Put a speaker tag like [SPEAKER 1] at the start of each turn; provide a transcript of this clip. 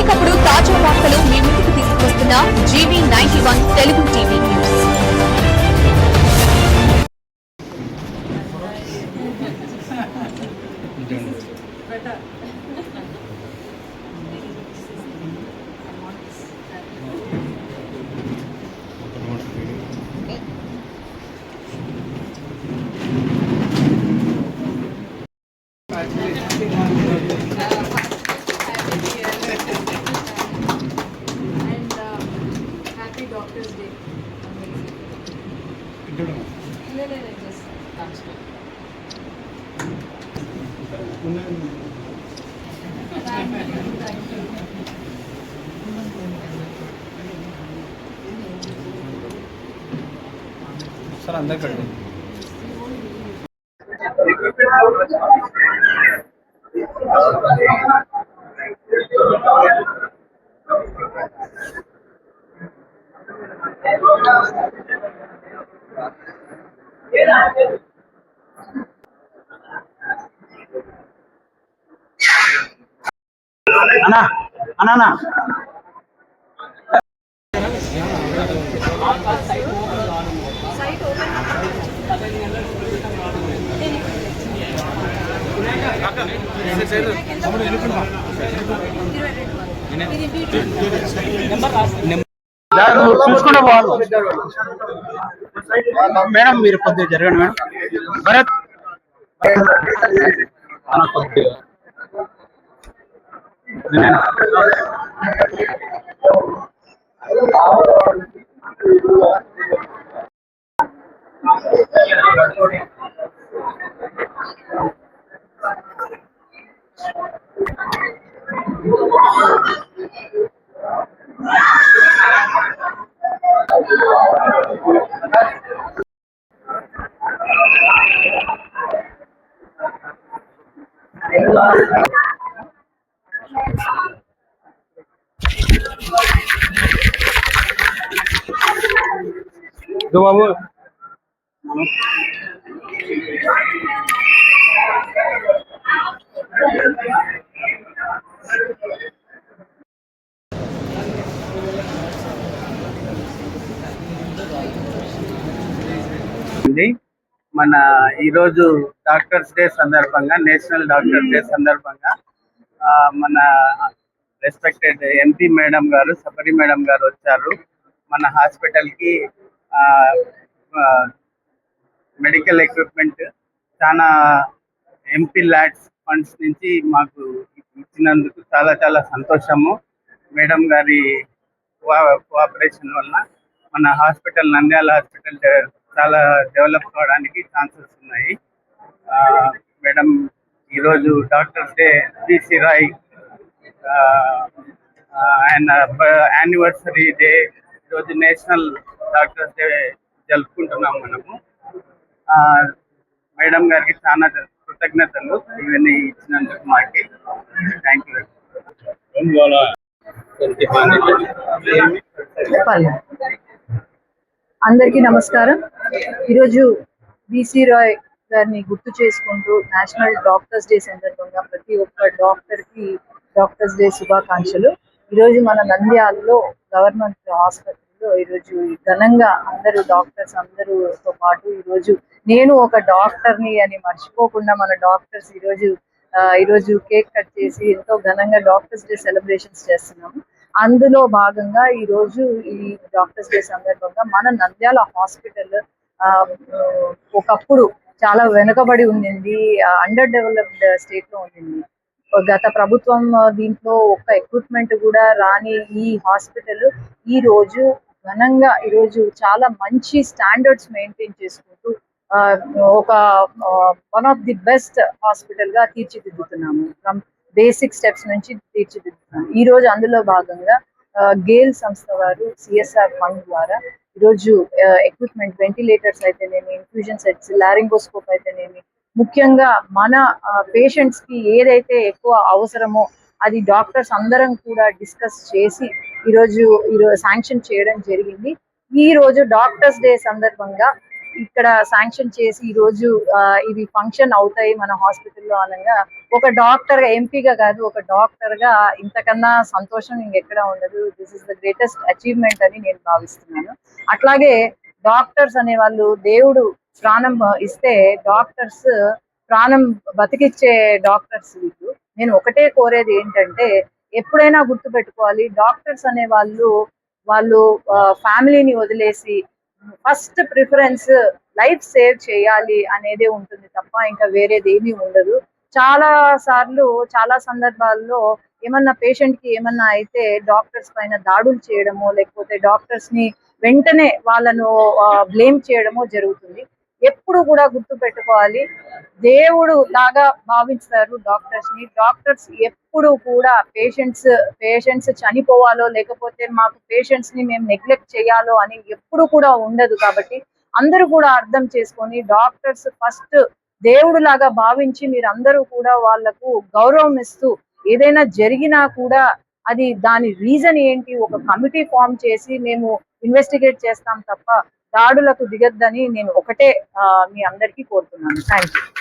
[SPEAKER 1] ఎప్పటికప్పుడు తాజా వార్తలు మీ ముందుకు తీసుకొస్తున్న GV91 Telugu TV news.
[SPEAKER 2] Doctor's Day.
[SPEAKER 3] Sir अंदर कर दो। అన్నా అన్నా చూసుకుంటే బాగుంది మేడం. మీరు కొద్దిగా జరగండి మేడం. భరత్ కొద్దిగా బాబు మన ఈరోజు డాక్టర్స్ డే సందర్భంగా, నేషనల్ డాక్టర్స్ డే సందర్భంగా మన రెస్పెక్టెడ్ ఎంపీ మేడం గారు, సపరి మేడం గారు వచ్చారు మన హాస్పిటల్కి. మెడికల్ ఎక్విప్మెంట్ చాలా ఎంపీ ల్యాడ్స్ ఫండ్స్ నుంచి మాకు ఇచ్చినందుకు చాలా చాలా సంతోషము. మేడం గారి కోఆపరేషన్ వల్ల మన హాస్పిటల్, నంద్యాల హాస్పిటల్ చాలా డెవలప్ కావడానికి ఛాన్సెస్ ఉన్నాయి. మేడం ఈరోజు డాక్టర్స్ డే, బీసీ రాయ్ ఆయన యానివర్సరీ డే, ఈరోజు నేషనల్ డాక్టర్స్ డే జరుపుకుంటున్నాం మనము. మేడం గారికి చాలా కృతజ్ఞతలు ఇవన్నీ ఇచ్చినందుకు మాకి. Thank you.
[SPEAKER 2] అందరికీ నమస్కారం. ఈరోజు బీసీ రాయ్ గారిని గుర్తు చేసుకుంటూ నేషనల్ డాక్టర్స్ డే సందర్భంగా ప్రతి ఒక్క డాక్టర్కి డాక్టర్స్ డే శుభాకాంక్షలు. ఈరోజు మన నంద్యాలలో గవర్నమెంట్ ఆసుపత్రిలో ఈరోజు ఘనంగా అందరూ డాక్టర్స్ అందరూతో పాటు ఈరోజు నేను ఒక డాక్టర్ని అని మర్చిపోకుండా మన డాక్టర్స్ ఈరోజు కేక్ కట్ చేసి ఎంతో ఘనంగా డాక్టర్స్ డే సెలబ్రేషన్స్ చేస్తున్నాము. అందులో భాగంగా ఈరోజు ఈ డాక్టర్స్ డే సందర్భంగా మన నంద్యాల హాస్పిటల్ ఒకప్పుడు చాలా వెనుకబడి ఉండింది, అండర్ డెవలప్డ్ స్టేట్ లో ఉండింది. గత ప్రభుత్వం దీంట్లో ఒక్క ఎక్విప్మెంట్ కూడా రాని ఈ హాస్పిటల్ ఈరోజు ఘనంగా చాలా మంచి స్టాండర్డ్స్ మెయింటైన్ చేసుకుంటూ ఒక one of the best hospital గా తీర్చిదిద్దుతున్నాము. ఫ్రమ్ బేసిక్ స్టెప్స్ నుంచి తీర్చిదిద్దుతున్నాము. ఈ రోజు అందులో భాగంగా గేల్ సంస్థ వారు సిఎస్ఆర్ ఫండ్ ద్వారా ఈరోజు ఎక్విప్మెంట్, వెంటిలేటర్స్ అయితేనేమి, ఇన్ఫ్యూజన్ సెట్స్, లారింగోస్కోప్ అయితేనేమి, ముఖ్యంగా మన పేషెంట్స్ కి ఏదైతే ఎక్కువ అవసరమో అది డాక్టర్స్ అందరం కూడా డిస్కస్ చేసి ఈరోజు శాంక్షన్ చేయడం జరిగింది. ఈ రోజు డాక్టర్స్ డే సందర్భంగా ఇక్కడ శాంక్షన్ చేసి ఈ రోజు ఇవి ఫంక్షన్ అవుతాయి మన హాస్పిటల్లో అనగా ఒక డాక్టర్ ఎంపీగా కాదు, ఒక డాక్టర్ గా ఇంతకన్నా సంతోషం ఇంకెక్కడ ఉండదు. This is the greatest achievement అని నేను భావిస్తున్నాను. అట్లాగే డాక్టర్స్ అనే వాళ్ళు దేవుడు ప్రాణం ఇస్తే డాక్టర్స్ ప్రాణం బతికిచ్చే డాక్టర్స్ వీళ్ళు. నేను ఒకటే కోరేది ఏంటంటే ఎప్పుడైనా గుర్తు పెట్టుకోవాలి, డాక్టర్స్ అనే వాళ్ళు ఫ్యామిలీని వదిలేసి ఫస్ట్ ప్రిఫరెన్స్ లైఫ్ సేవ్ చేయాలి అనేదే ఉంటుంది తప్ప ఇంకా వేరేది ఏమీ ఉండదు. చాలా సార్లు చాలా సందర్భాల్లో ఏమన్నా పేషెంట్ కి ఏమన్నా అయితే డాక్టర్స్ పైన దాడులు చేయడమో లేకపోతే డాక్టర్స్ ని వెంటనే వాళ్ళను బ్లేమ్ చేయడమో జరుగుతుంది. ఎప్పుడు కూడా గుర్తు పెట్టుకోవాలి, దేవుడు లాగా భావిస్తారు డాక్టర్స్ ని. డాక్టర్స్ ఎప్పుడు కూడా పేషెంట్స్ చనిపోవాలో లేకపోతే మాకు పేషెంట్స్ ని మేము నెగ్లెక్ట్ చేయాలో అని ఎప్పుడు కూడా ఉండదు. కాబట్టి అందరూ కూడా అర్థం చేసుకొని డాక్టర్స్ ఫస్ట్ దేవుడు లాగా భావించి మీరందరూ కూడా వాళ్లకు గౌరవం ఇస్తూ ఏదైనా జరిగినా కూడా అది దాని రీజన్ ఏంటి ఒక కమిటీ ఫామ్ చేసి మేము ఇన్వెస్టిగేట్ చేస్తాం తప్ప దాడులకు దిగద్దని నేను ఒకటే మీ అందరికీ కోరుతున్నాను. Thank you.